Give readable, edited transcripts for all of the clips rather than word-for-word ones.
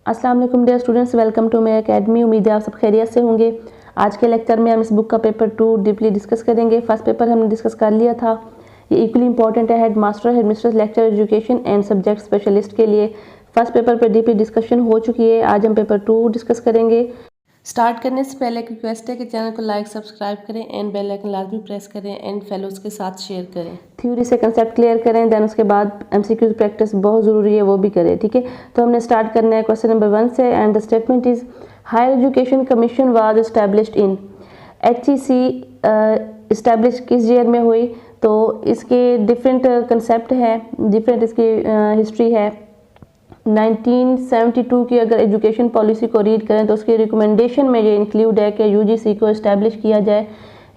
अस्सलाम वालेकुम dear students, welcome to my academy. उम्मीद है आप सब खैरियत से होंगे। आज के लेक्चर में हम इस बुक का पेपर 2 डीपली डिस्कस करेंगे। फर्स्ट पेपर हमने डिस्कस कर लिया था, ये इक्वली इंपॉर्टेंट है head master, head mistress, lecture, education and subject specialist के लिए। फर्स्ट पेपर पर डीपली डिस्कशन हो चुकी है, आज हम पेपर 2 डिस्कस करेंगे। स्टार्ट करने से पहले एक रिक्वेस्ट है कि चैनल को लाइक सब्सक्राइब करें एंड बेल आइकन लाजमी प्रेस करें एंड फेलोज के साथ शेयर करें। थ्योरी से कंसेप्ट क्लियर करें, देन उसके बाद एमसीक्यू प्रैक्टिस बहुत ज़रूरी है, वो भी करें। ठीक है, तो हमने स्टार्ट करना है क्वेश्चन नंबर 1 से। And the statement is higher education commission was established in. HEC establish किस ईयर में हुई? तो इसके डिफरेंट कंसेप्ट है, डिफरेंट इसकी हिस्ट्री है। 1972 की अगर एजुकेशन पॉलिसी को रीड करें तो उसकी रिकमेंडेशन में ये इंक्लूड है कि यूजीसी को इस्टेब्लिश किया जाए।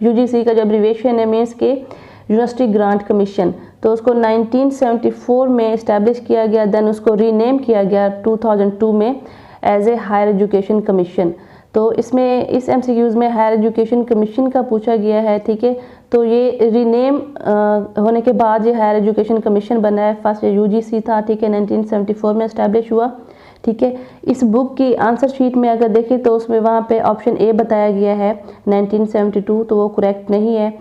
यूजीसी का जो एब्रीविएशन है मीन्स के यूनिवर्सिटी ग्रांट कमीशन, तो उसको 1974 में इस्टेब्लिश किया गया, देन उसको रीनेम किया गया 2002 में as a higher education commission. तो इसमें इस MCQs में हायर एजुकेशन कमीशन का पूछा गया है। ठीक है, तो ये रीनेम होने के बाद ये हायर एजुकेशन कमीशन बना है। फर्स्ट UGC था, ठीक है, 1974 में इस्टेब्लिश हुआ। ठीक है, इस बुक की आंसर शीट में अगर देखें तो उसमें वहाँ पे ऑप्शन ए बताया गया है 1972, तो वो करेक्ट नहीं है।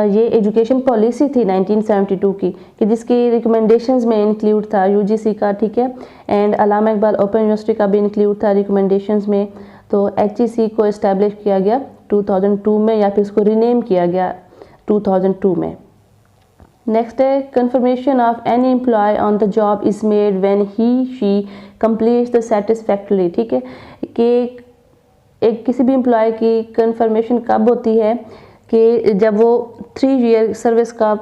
ये एजुकेशन पॉलिसी थी 1972 की कि जिसकी रिकमेंडेशंस में इंक्लूड था UGC का। ठीक है, and Allama Iqbal open university का भी इंक्लूड था रिकमेंडेशंस में। तो HEC को इस्टेब्लिश किया गया 2002 में, या फिर उसको रीनेम किया गया 2002 में। नेक्स्ट है confirmation of any employ on the job is made when he she completes the satisfactorily. ठीक है, कि एक किसी भी एम्प्लॉय की कंफर्मेशन कब होती है कि जब वो 3 ईयर सर्विस का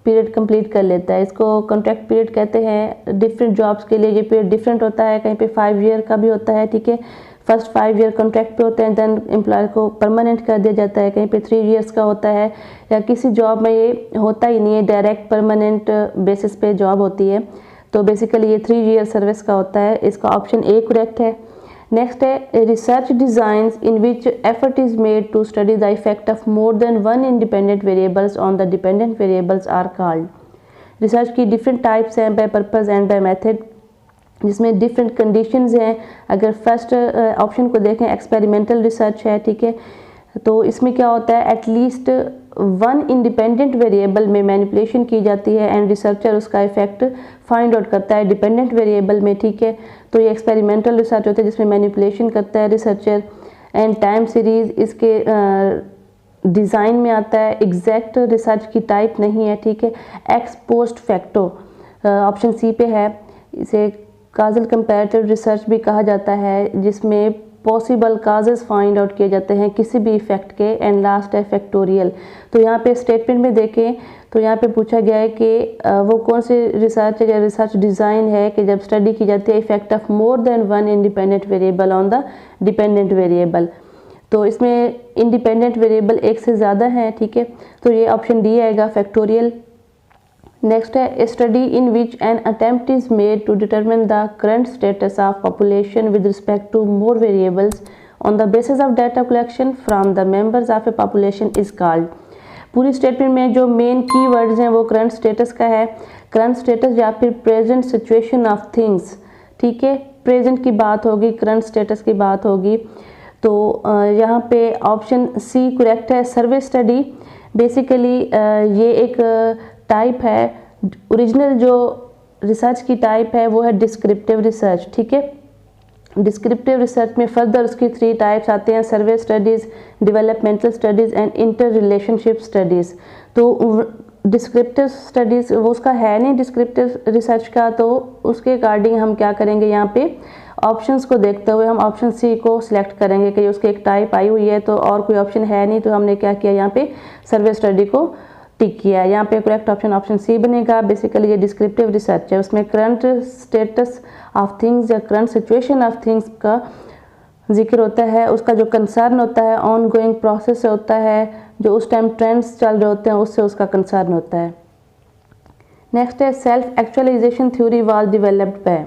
पीरियड कंप्लीट कर लेता है। इसको कॉन्ट्रैक्ट पीरियड कहते हैं। डिफरेंट जॉब्स के लिए ये पीरियड डिफरेंट होता है, कहीं पे 5 ईयर का भी होता है। ठीक है, फर्स्ट 5 ईयर कॉन्ट्रैक्ट पे होते हैं, देन एम्प्लॉयर को परमानेंट कर दिया जाता है। कहीं पे 3 ईयर्स का होता है, या किसी जॉब में ये होता ही नहीं है, डायरेक्ट परमानेंट बेसिस पे जॉब होती है। तो बेसिकली ये 3 ईयर सर्विस का होता है। इसका ऑप्शन ए करेक्ट है। नेक्स्ट है research designs in which effort is made to study the effect of more than one independent variables on the dependent variables are called. रिसर्च की डिफरेंट टाइप्स हैं, by purpose and by method, जिसमें different conditions हैं। अगर first option को देखें experimental research है। ठीक है, तो इसमें क्या होता है, एटलीस्ट वन इंडिपेंडेंट वेरिएबल में मैनिपुलेशन की जाती है एंड रिसर्चर उसका इफेक्ट फाइंड आउट करता है डिपेंडेंट वेरिएबल में। ठीक है, तो ये एक्सपेरिमेंटल रिसर्च होता है जिसमें मैनिपुलेशन करता है रिसर्चर। एंड टाइम सीरीज इसके डिज़ाइन में आता है, एग्जैक्ट रिसर्च की टाइप नहीं है। ठीक है, ex post facto option C पे है। इसे काजल कंपैरेटिव रिसर्च भी कहा जाता है, जिसमें पॉसिबल काजेस फाइंड आउट किए जाते हैं किसी भी इफेक्ट के। एंड लास्ट है फैक्टोरियल। तो यहाँ पे स्टेटमेंट में देखें तो यहाँ पे पूछा गया है कि वो कौन सी रिसर्च है या रिसर्च डिज़ाइन है कि जब स्टडी की जाती है effect of more than one independent variable on the dependent variable. तो इसमें इंडिपेंडेंट वेरिएबल एक से ज़्यादा हैं। ठीक है, तो ये ऑप्शन डी आएगा, फैक्टोरियल। नेक्स्ट है study in which an attempt is made to determine the current status of population with respect to more variables on the basis of data collection from the members of a population is called. पूरी statement में जो main की words हैं वो current status का है। Current status या फिर प्रेजेंट सिचुएशन ऑफ थिंग्स। ठीक है, प्रेजेंट की बात होगी, करंट स्टेटस की बात होगी। तो यहाँ पे ऑप्शन सी करेक्ट है, सर्वे स्टडी। बेसिकली ये एक टाइप है, ओरिजिनल जो रिसर्च की टाइप है वो है डिस्क्रिप्टिव रिसर्च। ठीक है, डिस्क्रिप्टिव रिसर्च में फर्दर उसकी 3 टाइप्स आते हैं, survey studies, developmental studies and inter relationship studies. तो डिस्क्रिप्टिव स्टडीज़ वो उसका है नहीं डिस्क्रिप्टिव रिसर्च का, तो उसके अकॉर्डिंग हम क्या करेंगे, यहाँ पे ऑप्शंस को देखते हुए हम ऑप्शन सी को सिलेक्ट करेंगे कि उसकी एक टाइप आई हुई है तो और कोई ऑप्शन है नहीं, तो हमने क्या किया, यहाँ पे सर्वे स्टडी को टिक किया। यहाँ पे करेक्ट ऑप्शन ऑप्शन सी बनेगा। बेसिकली ये डिस्क्रिप्टिव रिसर्च है, उसमें करंट स्टेटस ऑफ थिंग्स या करंट सिचुएशन ऑफ थिंग्स का जिक्र होता है, उसका जो कंसर्न होता है ऑन गोइंग प्रोसेस से होता है, जो उस टाइम ट्रेंड्स चल रहे होते हैं उससे उसका कंसर्न होता है। नेक्स्ट है self actualization theory was developed by.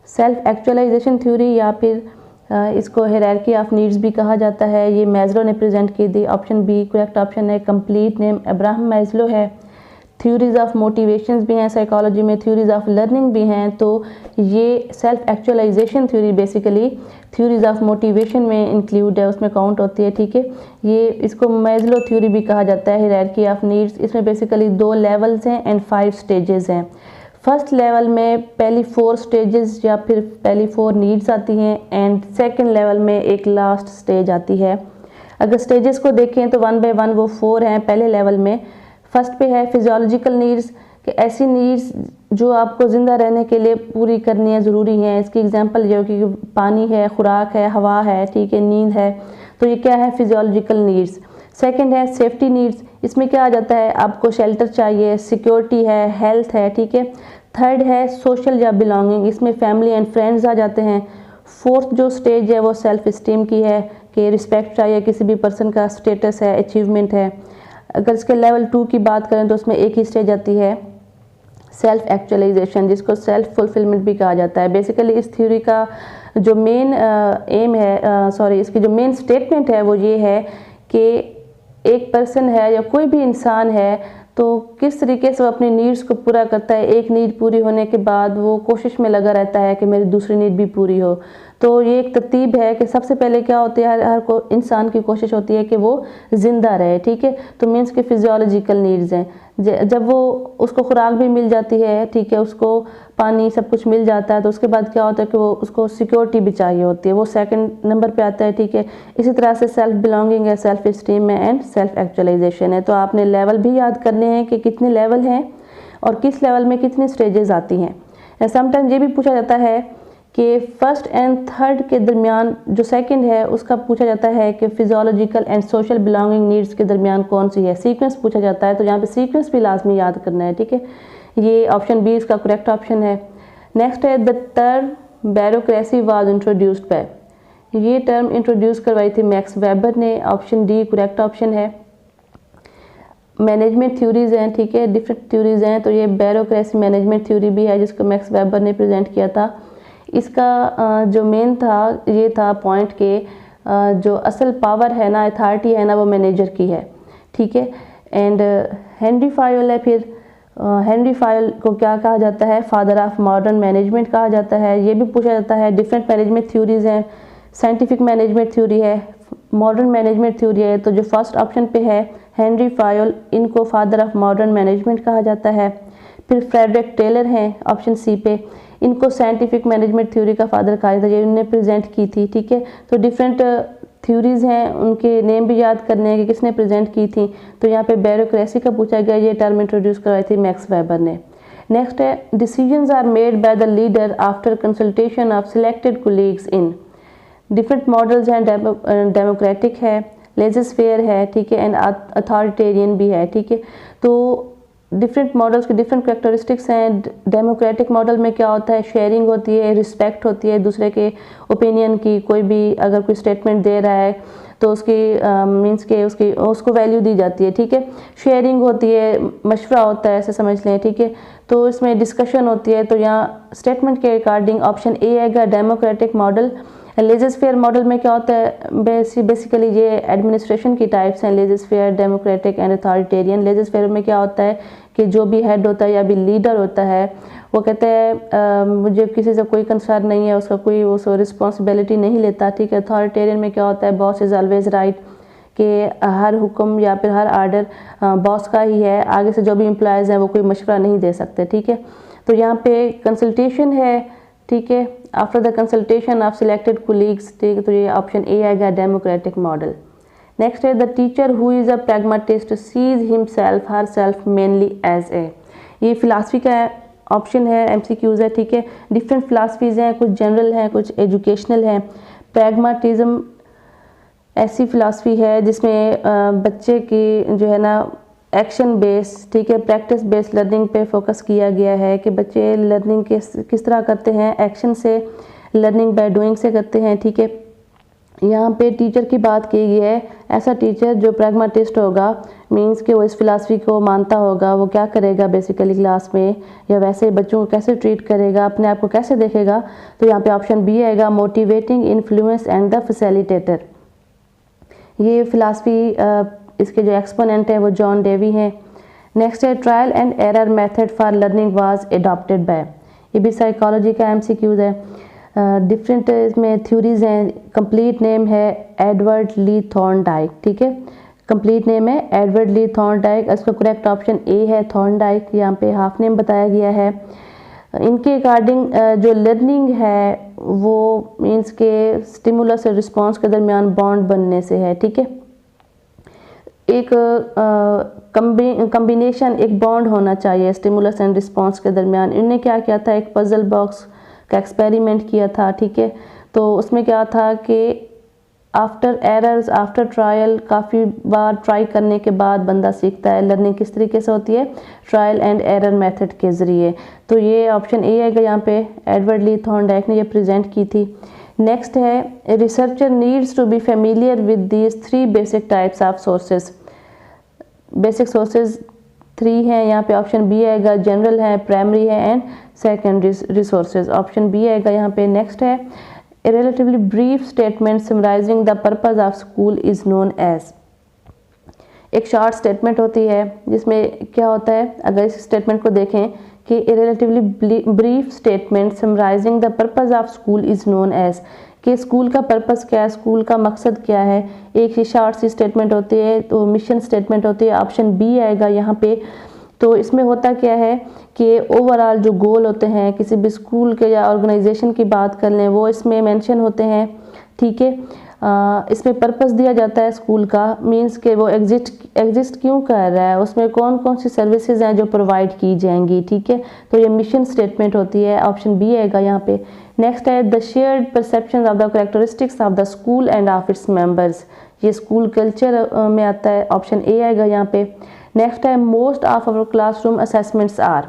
Self actualization theory या फिर इसको हायरार्की ऑफ नीड्स भी कहा जाता है, ये मैस्लो ने प्रेजेंट की थी। ऑप्शन बी करेक्ट ऑप्शन है। कंप्लीट नेम अब्राहम मैस्लो है। थ्योरीज ऑफ मोटिवेशंस भी हैं साइकोलॉजी में, थ्योरीज ऑफ लर्निंग भी हैं। तो ये self actualization theory basically theories of motivation में इंक्लूड है, उसमें काउंट होती है, ठीक है। ये इसको मैस्लो थ्योरी भी कहा जाता है, हायरार्की ऑफ नीड्स। इसमें बेसिकली 2 लेवल्स हैं एंड 5 स्टेजेस हैं। फर्स्ट लेवल में पहली 4 स्टेजेस या फिर पहली 4 नीड्स आती हैं एंड सेकंड लेवल में एक लास्ट स्टेज आती है। अगर स्टेजेस को देखें तो 1 बाय 1 वो 4 हैं पहले लेवल में। फर्स्ट पे है फिजियोलॉजिकल नीड्स, कि ऐसी नीड्स जो आपको ज़िंदा रहने के लिए पूरी करनी है, ज़रूरी हैं। इसकी एग्जांपल जो कि पानी है, खुराक है, हवा है, ठीक है, नींद है। तो ये क्या है, फिजियोलॉजिकल नीड्स। सेकंड है सेफ्टी नीड्स, इसमें क्या आ जाता है, आपको शेल्टर चाहिए, सिक्योरिटी है, हेल्थ है, ठीक है। थर्ड है सोशल या बिलोंगिंग, इसमें फैमिली एंड फ्रेंड्स आ जाते हैं। फोर्थ जो स्टेज है वो सेल्फ इस्टीम की है, कि रिस्पेक्ट चाहिए, किसी भी पर्सन का स्टेटस है, अचीवमेंट है। अगर इसके लेवल 2 की बात करें तो उसमें एक ही स्टेज आती है सेल्फ एक्चुअलाइजेशन, जिसको सेल्फ फुलफिलमेंट भी कहा जाता है। बेसिकली इस थ्योरी का जो मेन एम है, इसकी जो मेन स्टेटमेंट है वो ये है कि एक पर्सन है या कोई भी इंसान है तो किस तरीके से वो अपनी नीड्स को पूरा करता है। एक नीड पूरी होने के बाद वो कोशिश में लगा रहता है कि मेरी दूसरी नीड भी पूरी हो। तो ये एक तरतीब है कि सबसे पहले क्या होती है, हर को इंसान की कोशिश होती है कि वो ज़िंदा रहे, ठीक है। तो मीन्स के फिजियोलॉजिकल नीड्स हैं, जब वो उसको खुराक भी मिल जाती है, ठीक है, उसको पानी सब कुछ मिल जाता है, तो उसके बाद क्या होता है कि वो उसको सिक्योरिटी भी चाहिए होती है, वो सेकंड नंबर पे आता है, ठीक है। इसी तरह से सेल्फ बिलोंगिंग है, सेल्फ इस्टीम में एंड सेल्फ एक्चुअलाइजेशन है। तो आपने लेवल भी याद करने हैं कि कितने लेवल हैं और किस लेवल में कितनी स्टेजेस आती हैं। समटाइम्स ये भी पूछा जाता है कि फर्स्ट एंड थर्ड के दरमियान जो सेकंड है उसका पूछा जाता है कि physiological and social belonging needs के दरमियान कौन सी है, सीक्वेंस पूछा जाता है। तो यहाँ पे सीक्वेंस भी लाजमी याद करना है, ठीक है। ये ऑप्शन बी इसका करेक्ट ऑप्शन है। नेक्स्ट है the term bureaucracy was introduced by, ये टर्म इंट्रोड्यूस करवाई थी मैक्स वेबर ने। ऑप्शन डी करेक्ट ऑप्शन है। मैनेजमेंट थ्योरीज हैं, ठीक है, डिफरेंट थ्योरीज हैं। तो ये ब्यूरोक्रेसी मैनेजमेंट थ्योरी भी है जिसको मैक्स वेबर ने प्रेजेंट किया था। इसका जो मेन था ये था पॉइंट के जो असल पावर है ना, अथॉरिटी है ना, वो मैनेजर की है, ठीक है। एंड हेनरी फायल है, फिर हेनरी फायल को क्या कहा जाता है, फादर ऑफ मॉडर्न मैनेजमेंट कहा जाता है। ये भी पूछा जाता है। डिफरेंट मैनेजमेंट थ्योरीज हैं, साइंटिफिक मैनेजमेंट थ्योरी है, मॉडर्न मैनेजमेंट थ्योरी है। तो जो फर्स्ट ऑप्शन पे है हेनरी फायल, इनको फादर ऑफ मॉडर्न मैनेजमेंट कहा जाता है। फिर फ्रेडरिक टेलर हैं ऑप्शन सी पे, इनको साइंटिफिक मैनेजमेंट थ्योरी का फादर कहा जाता है, ये उन्होंने प्रेजेंट की थी, ठीक है। तो डिफरेंट थ्योरीज हैं, उनके नेम भी याद करने हैं कि किसने प्रेजेंट की थी। तो यहाँ पे ब्यूरोक्रेसी का पूछा गया, ये टर्म इंट्रोड्यूस करवाई थी मैक्स वेबर ने। नेक्स्ट है decisions are made by the leader after consultation of selected colleagues in, different models हैं, डेमोक्रेटिक है, लेजिस्फेयर है, ठीक है, एंड अथॉरिटेरियन भी है, ठीक है। तो डिफरेंट मॉडल्स के डिफरेंट कैरेक्टरिस्टिक्स हैं। डेमोक्रेटिक मॉडल में क्या होता है, शेयरिंग होती है, रिस्पेक्ट होती है दूसरे के ओपिनियन की। कोई भी अगर कोई स्टेटमेंट दे रहा है तो उसकी मीन्स के उसको वैल्यू दी जाती है, ठीक है। शेयरिंग होती है, मशवरा होता है, ऐसे समझ लें, ठीक है। तो इसमें डिस्कशन होती है। तो यहाँ स्टेटमेंट के अकॉर्डिंग ऑप्शन ए आएगा डेमोक्रेटिक मॉडल। लेजिस्फेयर मॉडल में क्या होता है, बेसिकली ये एडमिनिस्ट्रेशन की टाइप्स हैं, लेजिस्फेयर, डेमोक्रेटिक एंड अथॉरिटेरियन। लेजिस्फेयर में क्या होता है कि जो भी हेड होता है या भी लीडर होता है वो कहते हैं मुझे किसी से कोई कंसर्न नहीं है, उसका कोई वो रिस्पॉन्सिबिलिटी नहीं लेता, ठीक है। अथॉरिटेरियन में क्या होता है, बॉस इज़ ऑलवेज राइट, कि हर हुक्म या फिर हर आर्डर बॉस का ही है, आगे से जो भी एम्प्लॉयज़ हैं वो कोई मशवरा नहीं दे सकते, ठीक है। तो यहाँ पे कंसल्टेशन है, ठीक है, after the consultation of selected colleagues, ठीक है। तो ये ऑप्शन ए आएगा डेमोक्रेटिक मॉडल। नेक्स्ट है the teacher who is a pragmatist sees himself her self mainly as a, ये फिलासफी का ऑप्शन है, एमसीक्यूज है, ठीक है। डिफरेंट फिलासफीज हैं, कुछ जनरल हैं, कुछ एजुकेशनल हैं। प्रैग्मेटिज्म ऐसी फिलासफी है जिसमें बच्चे की जो है ना एक्शन बेस, ठीक है, प्रैक्टिस बेस्ड लर्निंग पे फोकस किया गया है कि बच्चे लर्निंग किस तरह करते हैं, एक्शन से, लर्निंग बाय डूइंग से करते हैं, ठीक है। यहाँ पे टीचर की बात की गई है, ऐसा टीचर जो प्रैग्मेटिस्ट होगा, मींस कि वो इस फिलासफी को मानता होगा, वो क्या करेगा बेसिकली क्लास में या वैसे बच्चों को कैसे ट्रीट करेगा, अपने आप को कैसे देखेगा। तो यहाँ पे ऑप्शन बी आएगा motivating influence and the facilitator. ये फिलासफी इसके जो एक्सपोनेंट है वो जॉन डेवी हैं। नेक्स्ट है trial and error method for learning was adopted by, ये भी साइकोलॉजी का एमसीक्यूज है। डिफरेंट इसमें थ्योरीज हैं। कंप्लीट नेम है एडवर्ड ली थॉर्नडाइक, ठीक है, कंप्लीट नेम है एडवर्ड ली थॉर्नडाइक। इसका करेक्ट ऑप्शन ए है थॉर्नडाइक, यहाँ पे हाफ नेम बताया गया है। इनके अकॉर्डिंग जो लर्निंग है वो मीन्स के स्टिमुलस और रिस्पॉन्स के दरमियान बॉन्ड बनने से है, ठीक है, एक कम्बिनेशन, एक बॉन्ड होना चाहिए स्टिमुलस एंड रिस्पॉन्स के दरमियान। इन्होंने क्या किया था, एक पजल बॉक्स का एक्सपेरिमेंट किया था, ठीक है, तो उसमें क्या था कि आफ्टर एरर्स आफ्टर ट्रायल, काफ़ी बार ट्राई करने के बाद बंदा सीखता है। लर्निंग किस तरीके से होती है, ट्रायल एंड एरर मेथड के ज़रिए। तो ये ऑप्शन ए आएगा यहाँ पे, एडवर्ड ली थॉर्नडाइक ने ये प्रेजेंट की थी। नेक्स्ट है researcher needs to be familiar with these 3 basic types of sources. Basic sources 3 हैं यहाँ पे, ऑप्शन बी आएगा, जनरल है, प्राइमरी है and secondary resources, option B आएगा यहाँ पे। नेक्स्ट है A relatively brief statement summarizing the purpose of school is known as, एक शॉर्ट स्टेटमेंट होती है जिसमें क्या होता है, अगर इस स्टेटमेंट को देखें कि A relatively brief statement summarizing the purpose of school is known as, कि स्कूल का पर्पस क्या है, स्कूल का मकसद क्या है, एक ही शॉर्ट सी स्टेटमेंट होती है, तो मिशन स्टेटमेंट होती है, ऑप्शन बी आएगा यहाँ पे। तो इसमें होता क्या है कि ओवरऑल जो गोल होते हैं किसी भी स्कूल के या ऑर्गेनाइजेशन की बात कर लें वो इसमें मेंशन होते हैं, ठीक है। इसमें पर्पस दिया जाता है स्कूल का, मींस के वो एग्जिस्ट क्यों कर रहा है, उसमें कौन कौन सी सर्विसेज हैं जो प्रोवाइड की जाएंगी, ठीक है, तो ये मिशन स्टेटमेंट होती है, ऑप्शन बी आएगा यहाँ पे। नेक्स्ट है the shared perception of the characteristics of the school end of its members, ये स्कूल कल्चर में आता है, ऑप्शन ए आएगा यहाँ पे। नेक्स्ट है most of our classroom assessments are,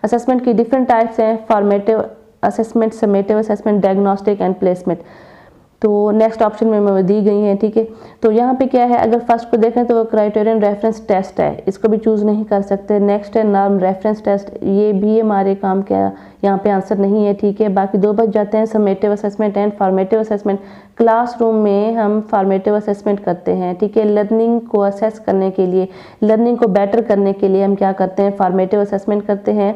assessment की डिफरेंट टाइप्स हैं, formative assessment, summative assessment, diagnostic and placement, तो नेक्स्ट ऑप्शन में दी गई हैं, ठीक है। तो यहाँ पे क्या है, अगर फर्स्ट को देखें तो वो क्राइटेरियन रेफरेंस टेस्ट है, इसको भी चूज़ नहीं कर सकते। नेक्स्ट है नॉर्म रेफरेंस टेस्ट, ये भी हमारे काम का यहाँ पे आंसर नहीं है, ठीक है। बाकी 2 बच जाते हैं, summative assessment and formative assessment. Classroom में हम फॉर्मेटिव असेसमेंट करते हैं, ठीक है, लर्निंग को असेस करने के लिए, लर्निंग को बेटर करने के लिए हम क्या करते हैं, फॉर्मेटिव असेसमेंट करते हैं।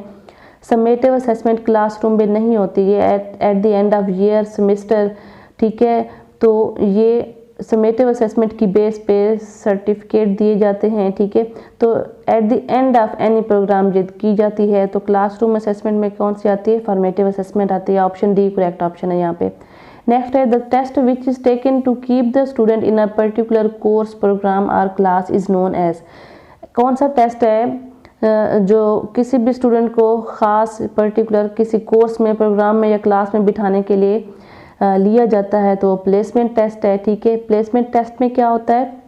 समेटिव असेसमेंट क्लासरूम में नहीं होती, ये at the end of year semester, ठीक है, तो ये समेटिव असेसमेंट की बेस पे सर्टिफिकेट दिए जाते हैं, ठीक है। तो at the end of any program जब की जाती है तो क्लासरूम असेसमेंट में कौन सी आती है, फॉर्मेटिव असेसमेंट आती है, ऑप्शन डी करेक्ट ऑप्शन है यहाँ पे। नेक्स्ट है the test which is taken to keep the student in a particular course program और क्लास इज नोन एज, कौन सा टेस्ट है जो किसी भी स्टूडेंट को ख़ास पर्टिकुलर किसी कोर्स में, प्रोग्राम में या क्लास में बिठाने के लिए लिया जाता है, तो प्लेसमेंट टेस्ट है, ठीक है। प्लेसमेंट टेस्ट में क्या होता है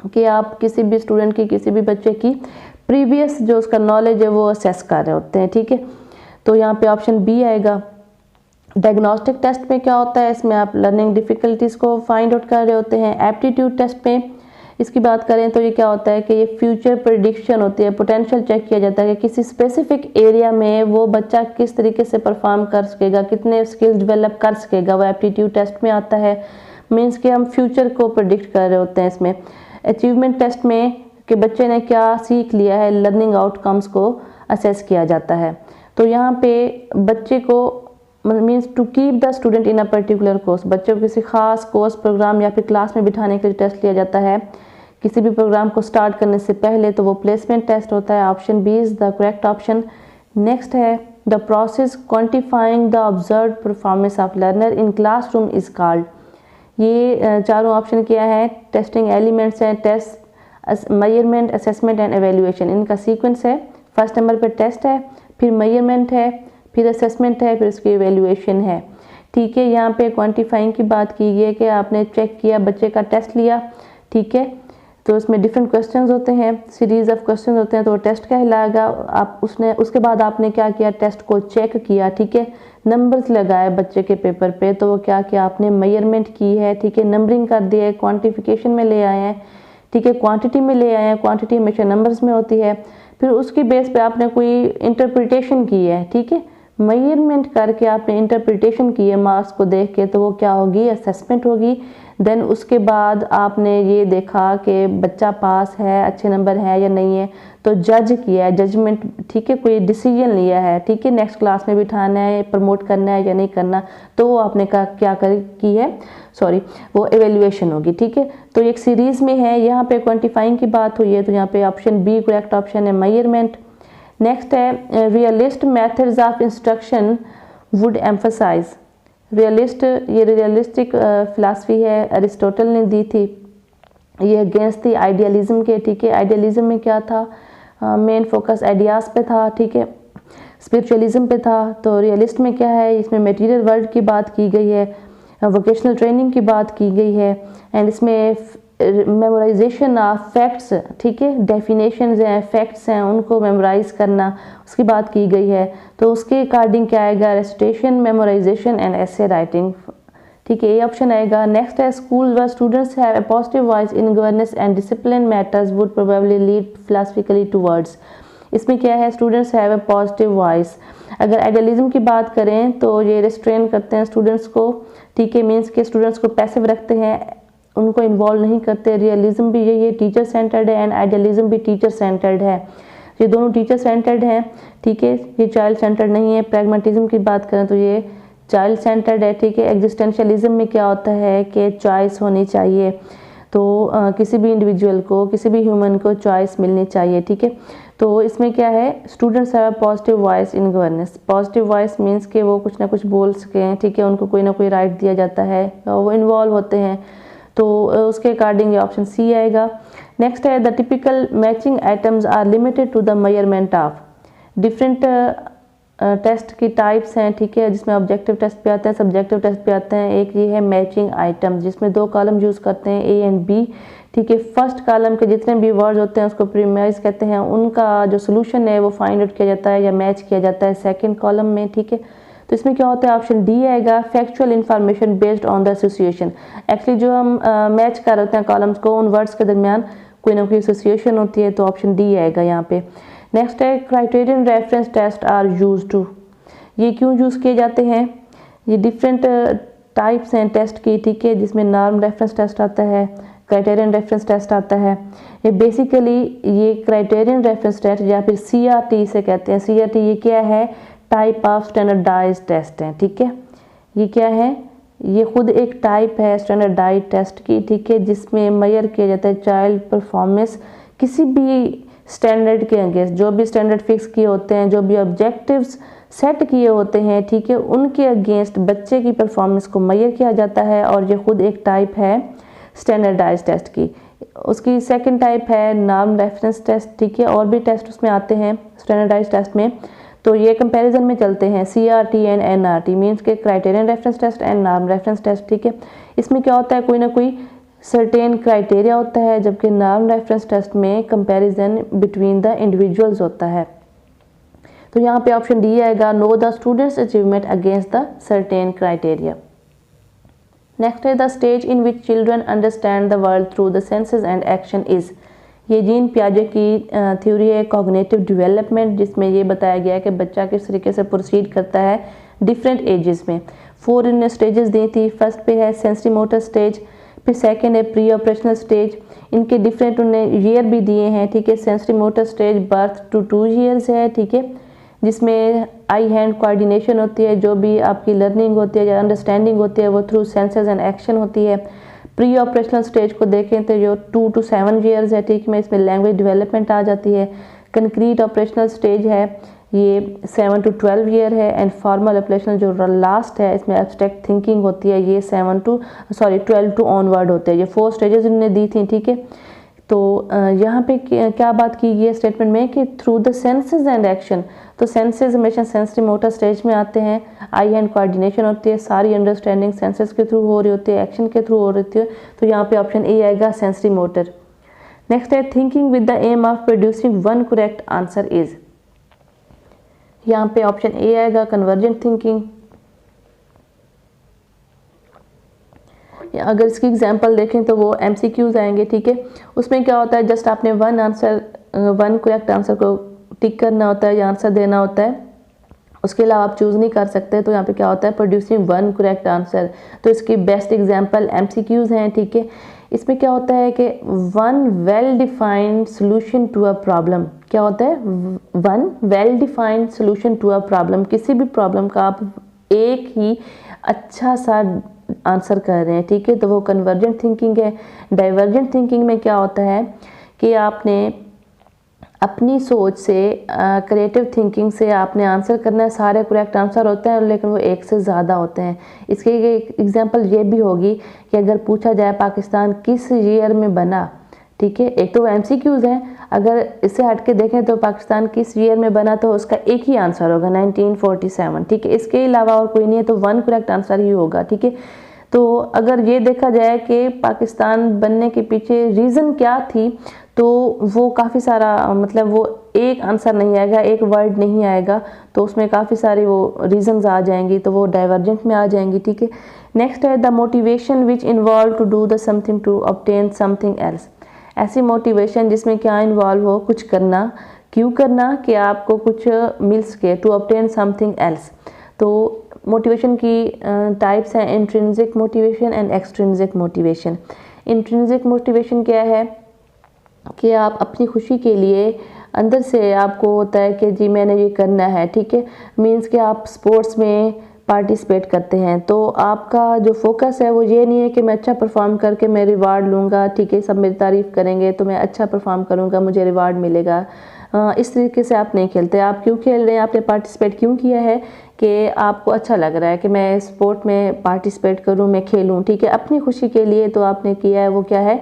कि आप किसी भी स्टूडेंट की, किसी भी बच्चे की प्रीवियस जो उसका नॉलेज है वो असेस कर रहे होते हैं, ठीक है, तो यहाँ पे ऑप्शन बी आएगा। डायग्नोस्टिक टेस्ट में क्या होता है, इसमें आप लर्निंग डिफ़िकल्टीज़ को फाइंड आउट कर रहे होते हैं। एप्टीट्यूड टेस्ट में इसकी बात करें तो ये क्या होता है कि ये फ्यूचर प्रेडिक्शन होती है, पोटेंशियल चेक किया जाता है कि किसी स्पेसिफिक एरिया में वो बच्चा किस तरीके से परफॉर्म कर सकेगा, कितने स्किल्स डेवलप कर सकेगा, वो एप्टीट्यूड टेस्ट में आता है। मीन्स कि हम फ्यूचर को प्रेडिक्ट कर रहे होते हैं इसमें। अचीवमेंट टेस्ट में कि बच्चे ने क्या सीख लिया है, लर्निंग आउटकम्स को असेस किया जाता है। तो यहाँ पे बच्चे को means to keep the student in a particular course, बच्चों को किसी खास कोर्स, प्रोग्राम या फिर क्लास में बिठाने के लिए टेस्ट लिया जाता है किसी भी प्रोग्राम को स्टार्ट करने से पहले, तो वो प्लेसमेंट टेस्ट होता है, option B is the correct option. Next है the process quantifying the observed performance of learner in classroom is called, ये चारों ऑप्शन क्या है, टेस्टिंग एलिमेंट्स हैं, test, measurement, assessment and evaluation, इनका सीक्वेंस है। फर्स्ट नंबर पर टेस्ट है, फिर मेजरमेंट है, फिर असेसमेंट है, फिर उसकी एवेल्यूएशन है, ठीक है। यहाँ पे क्वांटिफाइंग की बात की गई है कि आपने चेक किया, बच्चे का टेस्ट लिया, ठीक है, तो इसमें डिफरेंट क्वेश्चंस होते हैं, सीरीज ऑफ क्वेश्चंस होते हैं, तो वो टेस्ट कहलाएगा। आप उसके बाद आपने क्या किया, टेस्ट को चेक किया, ठीक है, नंबर्स लगाए बच्चे के पेपर पे, तो वो क्या किया, आपने मेजरमेंट की है, ठीक है, नंबरिंग कर दिया है, क्वांटिफिकेशन में ले आए हैं, ठीक है, क्वांटिटी में ले आए हैं, क्वांटिटी हमेशा नंबर्स में होती है। फिर उसकी बेस पे आपने कोई इंटरप्रिटेशन की है, ठीक है, मेजरमेंट करके आपने इंटरप्रिटेशन की है मार्क्स को देख के, तो वो क्या होगी, असेसमेंट होगी। देन उसके बाद आपने ये देखा कि बच्चा पास है, अच्छे नंबर है या नहीं है, तो जज किया है, जजमेंट, ठीक है, कोई डिसीजन लिया है, ठीक है, नेक्स्ट क्लास में बिठाना है, प्रमोट करना है या नहीं करना, तो वो आपने क्या की है, वो एवेल्युएशन होगी, ठीक है। तो एक सीरीज में है, यहाँ पे क्वांटिफाइंग की बात हुई है, तो यहाँ पे ऑप्शन बी करेक्ट ऑप्शन है, मेजरमेंट। नेक्स्ट है realist methods of instruction would emphasize. Realist, ये रियलिस्टिक फिलासफी है, अरिस्टोटल ने दी थी, ये अगेंस्ट थी आइडियलिज्म के, ठीक है। आइडियलिज्म में क्या था, मेन फोकस आइडियाज़ पे था, ठीक है, स्पिरिचुअलिज्म पे था। तो रियलिस्ट में क्या है, इसमें मटेरियल वर्ल्ड की बात की गई है, वोकेशनल ट्रेनिंग की बात की गई है, एंड इसमें मेमोराइजेशन ऑफ फैक्ट्स, ठीक है, डेफिनेशंस हैं, फैक्ट्स हैं, उनको मेमोराइज करना, उसकी बात की गई है। तो उसके अकॉर्डिंग क्या आएगा, recitation, memorisation and essay writing, ठीक है, ये ऑप्शन आएगा। नेक्स्ट है school were students have a positive voice in governance and discipline matters would probably lead philosophically towards. इसमें क्या है, students have a positive voice. अगर आइडियलिज्म की बात करें तो ये रिस्ट्रेन करते हैं स्टूडेंट्स को, ठीक है, मीन्स के स्टूडेंट्स को पैसिव रखते हैं, उनको इन्वॉल्व नहीं करते। रियलिज्म भी यही है, टीचर सेंटर्ड है, एंड आइडियलिज्म भी टीचर सेंटर्ड है। ये दोनों टीचर सेंटर्ड हैं, ठीक है, ये चाइल्ड सेंटर्ड नहीं है। प्रैग्मेटिज्म की बात करें तो ये चाइल्ड सेंटर्ड है, ठीक है। एग्जिस्टेंशियलिज्म में क्या होता है कि चॉइस होनी चाहिए, तो किसी भी इंडिविजुअल को, किसी भी ह्यूमन को चॉइस मिलनी चाहिए, ठीक है। तो इसमें क्या है, students have positive voice in governance. Positive voice means कि वो कुछ ना कुछ बोल सकें, ठीक है, उनको कोई ना कोई राइट दिया जाता है, वो इन्वॉल्व होते हैं, तो उसके अकॉर्डिंग ये ऑप्शन सी आएगा। नेक्स्ट है the typical matching items are limited to the measurement of. Different test की टाइप्स हैं, ठीक है, जिसमें ऑब्जेक्टिव टेस्ट पे आते हैं, सब्जेक्टिव टेस्ट पे आते हैं। एक ये है मैचिंग आइटम्स, जिसमें दो कॉलम यूज़ करते हैं, ए एंड बी, ठीक है। फर्स्ट कॉलम के जितने भी वर्ड्स होते हैं उसको प्रीमाइज कहते हैं, उनका जो सोल्यूशन है वो फाइंड आउट किया जाता है या मैच किया जाता है सेकंड कॉलम में, ठीक है। तो इसमें क्या होता है, ऑप्शन डी आएगा, factual information based on the association. Actually जो हम मैच कर रहे होते हैं कॉलम्स को, उन वर्ड्स के दरमियान कोई ना कोई एसोसिएशन होती है, तो ऑप्शन डी आएगा यहाँ पे। नेक्स्ट है criterion reference test are use to. ये क्यों यूज़ किए जाते हैं, ये डिफरेंट टाइप्स हैं टेस्ट की, ठीक है, जिसमें नॉर्म रेफरेंस टेस्ट आता है, क्राइटेरियन रेफरेंस टेस्ट आता है। ये बेसिकली ये क्राइटेरियन रेफरेंस टेस्ट या फिर CRT से कहते हैं। CRT ये क्या है, टाइप ऑफ स्टैंडर्डाइज टेस्ट है, ठीक है। ये क्या है, ये खुद एक टाइप है स्टैंडर्डाइज टेस्ट की, ठीक है, जिसमें मेजर किया जाता है चाइल्ड परफॉर्मेंस किसी भी स्टैंडर्ड के अगेंस्ट, जो भी स्टैंडर्ड फिक्स किए होते हैं, जो भी ऑब्जेक्टिव्स सेट किए होते हैं, ठीक है, उनके अगेंस्ट बच्चे की परफॉर्मेंस को मेजर किया जाता है, और ये खुद एक टाइप है स्टैंडर्डाइज टेस्ट की। उसकी सेकंड टाइप है नॉर्म रेफरेंस टेस्ट, ठीक है, और भी टेस्ट उसमें आते हैं स्टैंडर्डाइज टेस्ट में, तो ये कंपैरिजन में चलते हैं, CRT एंड NRT, मीन्स के criterion reference test and norm reference test, ठीक है। इसमें क्या होता है, कोई ना कोई सर्टेन क्राइटेरिया होता है, जबकि नॉर्म रेफरेंस टेस्ट में कंपैरिजन बिटवीन द इंडिविजुअल्स होता है। तो यहाँ पे ऑप्शन डी आएगा, know the students achievement against the certain criteria. Next है the stage in which children understand the world through the senses and action is. ये Jean पियाजे की थ्योरी है कॉग्निटिव डेवलपमेंट, जिसमें ये बताया गया है कि बच्चा किस तरीके से प्रोसीड करता है डिफरेंट एजेस में। 4 इन्होंने स्टेजेस दी थी। फर्स्ट पे है सेंसरी मोटर स्टेज, फिर सेकंड है प्री ऑपरेशनल स्टेज। इनके डिफरेंट उन्होंने ईयर भी दिए हैं, ठीक है। Sensory motor stage birth to 2 years है, ठीक है, जिसमें आई हैंड कोऑर्डिनेशन होती है, जो भी आपकी लर्निंग होती है या अंडरस्टैंडिंग होती है वो थ्रू सेंसेस एंड एक्शन होती है। प्री ऑपरेशनल स्टेज को देखें तो जो 2 to 7 ईयर्स है, ठीक है, इसमें लैंग्वेज डेवलपमेंट आ जाती है। कंक्रीट ऑपरेशनल स्टेज है ये 7 to 12 ईयर है, एंड फॉर्मल ऑपरेशनल जो लास्ट है इसमें एब्स्ट्रैक्ट थिंकिंग होती है, ये 12 to ऑनवर्ड होते हैं। ये 4 स्टेजेस इन्होंने दी थी, ठीक है। तो यहाँ पे क्या बात की गई है स्टेटमेंट में कि through the senses and action, तो सेंसेस हमेशा सेंसरी मोटर स्टेज में आते हैं, आई हैंड कोऑर्डिनेशन होती है, सारी अंडरस्टैंडिंग सेंसेस के थ्रू हो रही होती है, एक्शन के थ्रू हो रही होती है, तो यहाँ पे ऑप्शन ए आएगा सेंसरी मोटर। नेक्स्ट है thinking with the aim of producing one correct answer is. यहाँ पे ऑप्शन ए आएगा कन्वर्जेंट थिंकिंग। अगर इसकी एग्जांपल देखें तो वो MCQs आएंगे, ठीक है। उसमें क्या होता है, जस्ट आपने वन करेक्ट आंसर को टिक करना होता है या आंसर देना होता है, उसके अलावा आप चूज़ नहीं कर सकते। तो यहाँ पे क्या होता है, प्रोड्यूसिंग वन करेक्ट आंसर। तो इसकी बेस्ट एग्जांपल MCQs हैं, ठीक है। इसमें क्या होता है कि one well defined solution to a problem, क्या होता है, one well defined solution to a problem. किसी भी प्रॉब्लम का आप एक ही अच्छा सा आंसर कर रहे हैं, ठीक है, तो वो कन्वर्जेंट थिंकिंग है। डाइवर्जेंट थिंकिंग में क्या होता है कि आपने अपनी सोच से, क्रिएटिव थिंकिंग से आपने आंसर करना है, सारे करेक्ट आंसर होते हैं लेकिन वो एक से ज़्यादा होते हैं। इसकी एक एग्जांपल ये भी होगी कि अगर पूछा जाए पाकिस्तान किस ईयर में बना, ठीक है, एक तो MCQs है, अगर इससे हट के देखें तो पाकिस्तान किस ईयर में बना तो उसका एक ही आंसर होगा 1947, ठीक है। इसके अलावा और कोई नहीं है तो वन करेक्ट आंसर ही होगा, ठीक है। तो अगर ये देखा जाए कि पाकिस्तान बनने के पीछे रीज़न क्या थी, तो वो काफ़ी सारा, मतलब वो एक आंसर नहीं आएगा, एक वर्ड नहीं आएगा, तो उसमें काफ़ी सारी वो रीजंस आ जाएंगी, तो वो डाइवर्जेंट में आ जाएंगी, ठीक है। नेक्स्ट है the motivation which involve to do the something to obtain something else. ऐसी मोटिवेशन जिसमें क्या इन्वॉल्व हो, कुछ करना, क्यों करना, कि आपको कुछ मिल सके, टू ऑब्टेन समथिंग एल्स। तो मोटिवेशन की टाइप्स हैं intrinsic motivation and extrinsic motivation. Intrinsic motivation क्या है कि आप अपनी खुशी के लिए अंदर से आपको होता है कि जी मैंने ये करना है, ठीक है। मींस कि आप स्पोर्ट्स में पार्टिसिपेट करते हैं तो आपका जो फोकस है वो ये नहीं है कि मैं अच्छा परफॉर्म करके मैं रिवार्ड लूँगा, ठीक है, सब मेरी तारीफ़ करेंगे तो मैं अच्छा परफॉर्म करूँगा, मुझे रिवार्ड मिलेगा। इस तरीके से आप नहीं खेलते। आप क्यों खेल रहे हैं, आपने पार्टिसिपेट क्यों किया है कि आपको अच्छा लग रहा है कि मैं स्पोर्ट में पार्टिसिपेट करूँ, मैं खेलूँ, ठीक है, अपनी खुशी के लिए तो आपने किया है। वो क्या है,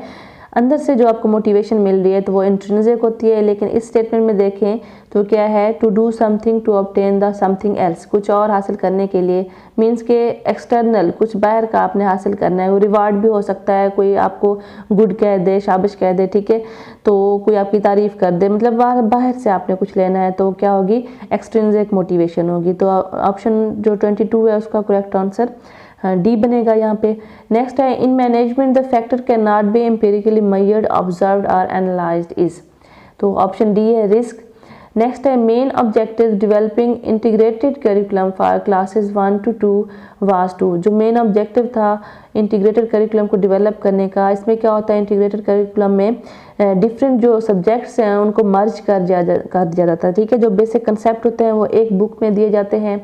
अंदर से जो आपको मोटिवेशन मिल रही है तो वो इंट्रिंसिक होती है। लेकिन इस स्टेटमेंट में देखें तो क्या है, to do something to obtain the something else, कुछ और हासिल करने के लिए, मींस के एक्सटर्नल कुछ बाहर का आपने हासिल करना है। वो रिवार्ड भी हो सकता है, कोई आपको गुड कह दे, शाबाश कह दे, ठीक है, तो कोई आपकी तारीफ़ कर दे, मतलब बाहर से आपने कुछ लेना है, तो क्या होगी, एक्सट्रिंसिक मोटिवेशन होगी। तो ऑप्शन जो 22 है उसका करेक्ट आंसर डी बनेगा यहाँ पे। नेक्स्ट है in management the factor can not be empirically measured, observed और एनालाइज्ड इज, तो ऑप्शन डी है रिस्क। नेक्स्ट है main objective developing integrated curriculum for classes 1 to 2 was to. जो मेन ऑब्जेक्टिव था इंटीग्रेटेड करिकुलम को develop करने का, इसमें क्या होता है, इंटीग्रेटेड करिकुलम में डिफरेंट जो सब्जेक्ट्स हैं उनको मर्ज कर दिया जाता है, ठीक है। जो बेसिक कंसेप्ट होते हैं वो एक बुक में दिए जाते हैं।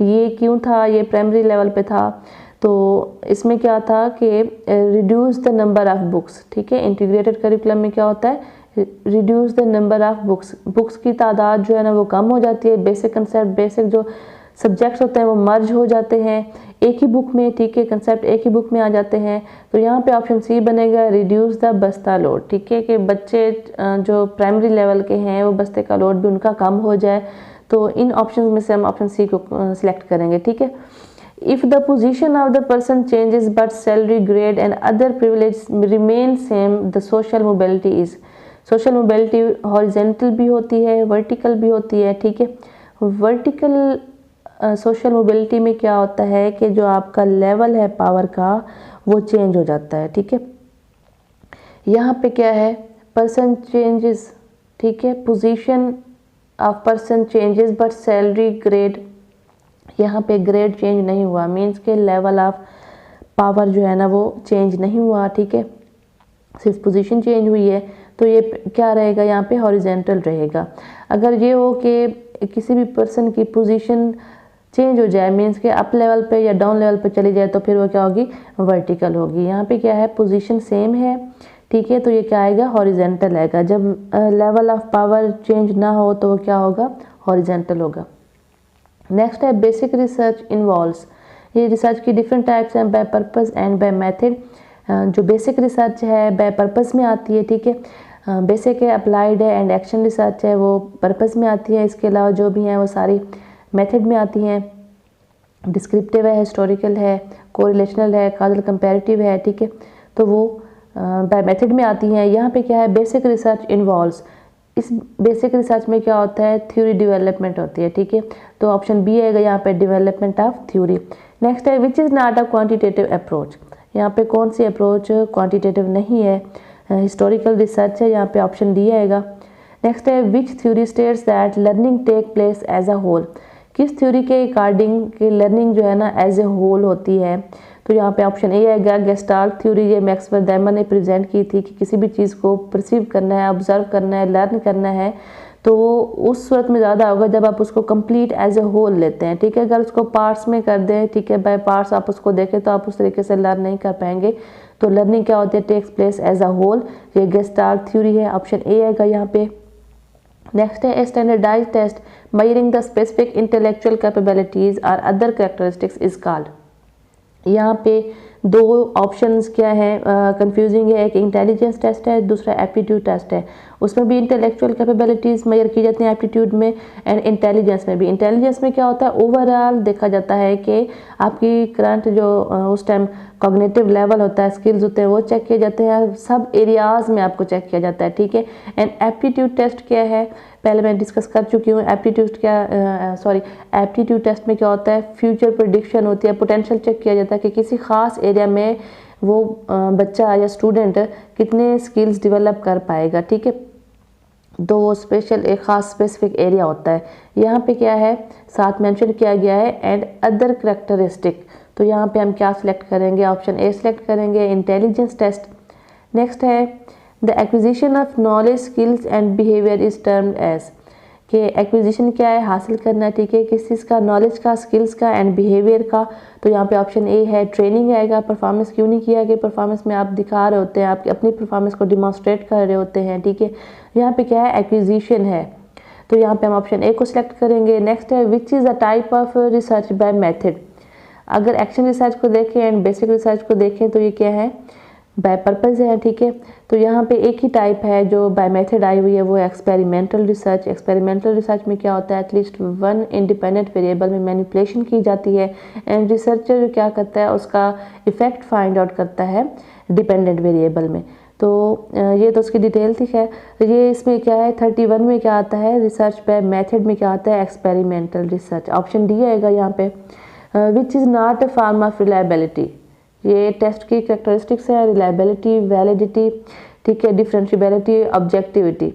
ये क्यों था, ये प्राइमरी लेवल पे था, तो इसमें क्या था कि reduce the number of books, ठीक है। इंटीग्रेटेड करिकुलम में क्या होता है, reduce the number of books की तादाद जो है ना वो कम हो जाती है। बेसिक कंसेप्ट, बेसिक जो सब्जेक्ट्स होते हैं वो मर्ज हो जाते हैं एक ही बुक में, ठीक है, कंसेप्ट एक ही बुक में आ जाते हैं। तो यहाँ पे ऑप्शन सी बनेगा रिड्यूस द बस्ता लोड, ठीक है, कि बच्चे जो प्राइमरी लेवल के हैं वो बस्ते का लोड भी उनका कम हो जाए। तो इन ऑप्शन में से हम ऑप्शन सी को सिलेक्ट करेंगे, ठीक है। If the position of the person changes but salary grade and other privilege remain same the social mobility is. Social mobility horizontal भी होती है, वर्टिकल भी होती है, ठीक है। वर्टिकल सोशल मोबिलिटी में क्या होता है कि जो आपका लेवल है पावर का वो चेंज हो जाता है, ठीक है। यहाँ पे क्या है, पर्सन चेंजेस, ठीक है, position of person changes but salary grade, यहाँ पे ग्रेड चेंज नहीं हुआ, मीन्स के लेवल ऑफ पावर जो है ना वो चेंज नहीं हुआ, ठीक है, सिर्फ पोजीशन चेंज हुई है। तो ये क्या रहेगा, यहाँ पे हॉरिजेंटल रहेगा। अगर ये हो कि किसी भी पर्सन की पोजीशन चेंज हो जाए, मीन्स के अप लेवल पे या डाउन लेवल पे चली जाए, तो फिर वो क्या होगी, वर्टिकल होगी। यहाँ पे क्या है, पोजीशन सेम है, ठीक है, तो ये क्या आएगा, हॉरिजेंटल आएगा। जब लेवल ऑफ पावर चेंज ना हो तो वो क्या होगा, हॉरिजेंटल होगा। नेक्स्ट है बेसिक रिसर्च इन्वॉल्व्स। ये रिसर्च की डिफरेंट टाइप्स हैं, by purpose and by method. जो बेसिक रिसर्च है बाय पर्पस में आती है, ठीक है, बेसिक है, अप्लाइड है एंड एक्शन रिसर्च है वो पर्पस में आती है। इसके अलावा जो भी हैं वो सारी मेथड में आती हैं। डिस्क्रिप्टिव है, हिस्टोरिकल है, कोरिलेशनल है, काजल कंपैरेटिव है, ठीक है, तो वो बाय मेथड में आती हैं। यहाँ पे क्या है, बेसिक रिसर्च इन्वॉल्व्स। इस बेसिक रिसर्च में क्या होता है, थ्योरी डेवलपमेंट होती है, ठीक है, तो ऑप्शन बी आएगा यहाँ पे, डेवलपमेंट ऑफ थ्योरी। नेक्स्ट है which is not a quantitative approach. यहाँ पे कौन सी अप्रोच क्वांटिटेटिव नहीं है, हिस्टोरिकल रिसर्च है, यहाँ पे ऑप्शन डी आएगा। नेक्स्ट है which theory states that learning take place as a whole. किस थ्योरी के अकॉर्डिंग कि लर्निंग जो है ना एज ए होल होती है। तो यहाँ पे ऑप्शन ए आएगा गेस्टाल्ट थ्योरी। ये मैक्स वर्डहैमर ने प्रेजेंट की थी कि किसी भी चीज़ को परसीव करना है, ऑब्जर्व करना है, लर्न करना है तो उस सूरत में ज़्यादा होगा जब आप उसको कंप्लीट एज ए होल लेते हैं। ठीक है, अगर उसको पार्ट्स में कर दें, ठीक है, बाय पार्ट्स आप उसको देखें तो आप उस तरीके से लर्न नहीं कर पाएंगे। तो लर्निंग क्या होती है, takes place as a whole. ये गेस्टाल्ट थ्योरी है, ऑप्शन ए आएगा यहाँ पे। नेक्स्ट है standardised test measuring the specific intellectual capabilities or other characteristics is called। यहाँ पे दो ऑप्शंस क्या है, कंफ्यूजिंग है। एक इंटेलिजेंस टेस्ट है, दूसरा एप्टीट्यूड टेस्ट है। उसमें भी इंटेलेक्चुअल कैपेबिलिटीज़ मेजर की जाती हैं एप्टीट्यूड में एंड इंटेलिजेंस में भी। इंटेलिजेंस में क्या होता है, ओवरऑल देखा जाता है कि आपकी करंट जो उस टाइम कॉग्निटिव लेवल होता है, स्किल्स होते हैं, वो चेक किए जाते हैं, सब एरियाज़ में आपको चेक किया जाता है। ठीक है, एंड एप्टीट्यूड टेस्ट क्या है, पहले मैं डिस्कस कर चुकी हूँ। एप्टीट्यूड टेस्ट में क्या होता है, फ्यूचर प्रेडिक्शन होती है, पोटेंशियल चेक किया जाता है कि किसी खास एरिया में वो बच्चा या स्टूडेंट कितने स्किल्स डेवलप कर पाएगा। ठीक है, तो वो स्पेशल एक ख़ास स्पेसिफिक एरिया होता है। यहाँ पे क्या है, साथ मेंशन किया गया है एंड अदर करैक्टरिस्टिक। तो यहाँ पे हम क्या सिलेक्ट करेंगे, ऑप्शन ए सिलेक्ट करेंगे, इंटेलिजेंस टेस्ट। नेक्स्ट है the acquisition of knowledge skills and behaviour is termed as. कि एक्विजिशन क्या है, हासिल करना। ठीक है, किस चीज़ का, नॉलेज का, स्किल्स का एंड बिहेवियर का। तो यहाँ पे ऑप्शन ए है, ट्रेनिंग आएगा। परफॉर्मेंस क्यों नहीं किया, कि परफॉर्मेंस में आप दिखा रहे होते हैं, आप अपनी परफॉर्मेंस को डिमॉन्स्ट्रेट कर रहे होते हैं। ठीक है, यहाँ पे क्या है, एक्विजिशन है। तो यहाँ पे हम ऑप्शन ए को सिलेक्ट करेंगे। नेक्स्ट है which is a type of research by method. अगर एक्शन रिसर्च को देखें एंड बेसिक रिसर्च को देखें तो ये क्या है, बाय पर्पज़ है। ठीक है, तो यहाँ पे एक ही टाइप है जो बाय मेथड आई हुई है, वो एक्सपेरिमेंटल रिसर्च। एक्सपेरिमेंटल रिसर्च में क्या होता है, एटलीस्ट वन इंडिपेंडेंट वेरिएबल में मैनिपुलेशन की जाती है एंड रिसर्चर जो क्या करता है, उसका इफेक्ट फाइंड आउट करता है डिपेंडेंट वेरिएबल में। तो ये तो उसकी डिटेल थी। खैर, ये इसमें क्या है, 31 में क्या आता है, रिसर्च बाय मेथड में क्या आता है, एक्सपेरिमेंटल रिसर्च। ऑप्शन डी आएगा यहाँ पे। Which is not a form of reliability. ये टेस्ट की कैरेक्टरिस्टिक्स है, रिलायबिलिटी, वैलिडिटी, ठीक है, डिफरेंशियबिलिटी, ऑब्जेक्टिविटी।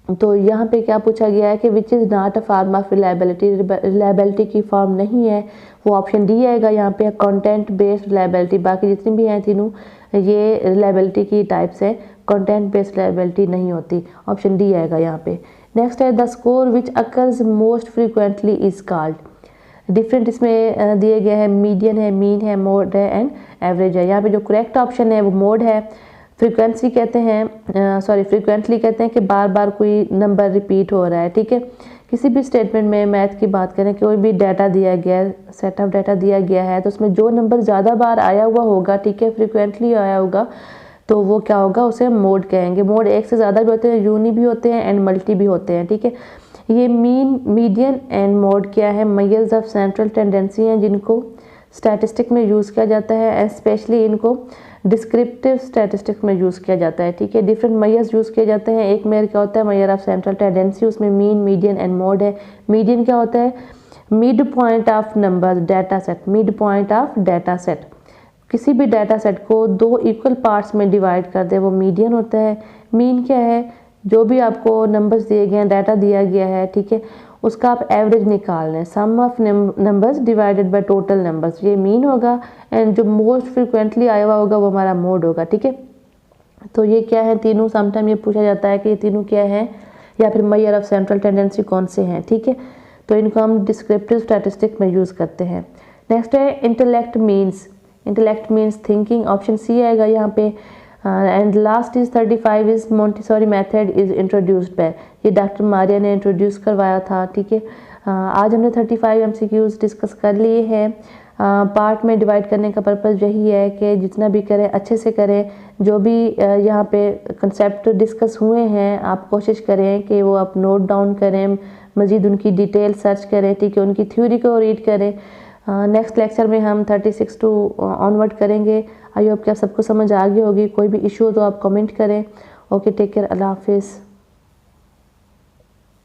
तो यहाँ पे क्या पूछा गया है कि which is not a form of reliability, reliability की फॉर्म नहीं है, वो ऑप्शन डी आएगा यहाँ पे, कंटेंट बेस्ड रिलायबिलिटी। बाकी जितनी भी हैं तीनों ये रिलायबिलिटी की टाइप्स है, कंटेंट बेस्ड रिलायबिलिटी नहीं होती। ऑप्शन डी आएगा यहाँ पे। नेक्स्ट है the score which occurs most frequently is called. Different इसमें दिए गए हैं, मीडियन है, मीन है, मोड है एंड एवरेज है। यहाँ पे जो करेक्ट ऑप्शन है वो मोड है। फ्रीक्वेंसी कहते हैं, फ्रीक्वेंटली कहते हैं कि बार बार कोई नंबर रिपीट हो रहा है। ठीक है, किसी भी स्टेटमेंट में मैथ की बात करें, कोई भी डाटा दिया गया है, सेट ऑफ डाटा दिया गया है, तो उसमें जो नंबर ज़्यादा बार आया हुआ होगा, ठीक है, फ्रीक्वेंटली आया होगा, तो वो क्या होगा, उसे मोड कहेंगे। मोड एक से ज़्यादा भी होते हैं, यूनी भी होते हैं एंड मल्टी भी होते हैं। ठीक है, ये मीन, मीडियन एंड मोड क्या है, मेजर्स ऑफ सेंट्रल टेंडेंसी हैं जिनको स्टैटिस्टिक में यूज़ किया जाता है, स्पेशली इनको डिस्क्रिप्टिव स्टैटिस्टिक्स में यूज़ किया जाता है। ठीक है, डिफरेंट मेजर्स यूज़ किए जाते हैं। एक मेजर क्या होता है, मेजर ऑफ सेंट्रल टेंडेंसी, उसमें मीन, मीडियन एंड मोड है। मीडियन क्या होता है, mid point of number data set, mid point of data set. किसी भी डाटा सेट को दो इक्वल पार्ट्स में डिवाइड कर दे, वो मीडियन होता है। मीन क्या है, जो भी आपको नंबर्स दिए गए हैं, डाटा दिया गया है, ठीक है, उसका आप एवरेज निकाल लें, sum of numbers divided by total numbers, ये मीन होगा। एंड जो मोस्ट फ्रिक्वेंटली आया हुआ होगा वो हमारा मोड होगा। ठीक है, तो ये क्या है तीनों, समटाइम ये पूछा जाता है कि ये तीनों क्या है, या फिर मेजर ऑफ सेंट्रल टेंडेंसी कौन से हैं। ठीक है, तो इनको हम डिस्क्रिप्टिव स्टैटिस्टिक्स में यूज़ करते हैं। नेक्स्ट है intellect means. Intellect means thinking, option C आएगा यहाँ पे। And last is 35 is Montessori method is introduced by, ये डॉक्टर मारिया ने इंट्रोड्यूस करवाया था। ठीक है, आज हमने 35 MCQs डिस्कस कर लिए हैं। पार्ट में डिवाइड करने का पर्पज़ यही है कि जितना भी करें अच्छे से करें। जो भी यहाँ पे कंसेप्ट डिस्कस हुए हैं, आप कोशिश करें कि वो आप नोट डाउन करें, मज़ीद उनकी डिटेल सर्च करें, ठीक है, उनकी थ्योरी को रीड करें। नेक्स्ट लेक्चर में हम 36 टू ऑनवर्ड करेंगे। आई होप कि आप सबको समझ आ गई होगी। कोई भी इशू हो तो आप कमेंट करें। ओके, टेक केयर, अल्लाह हाफिज़।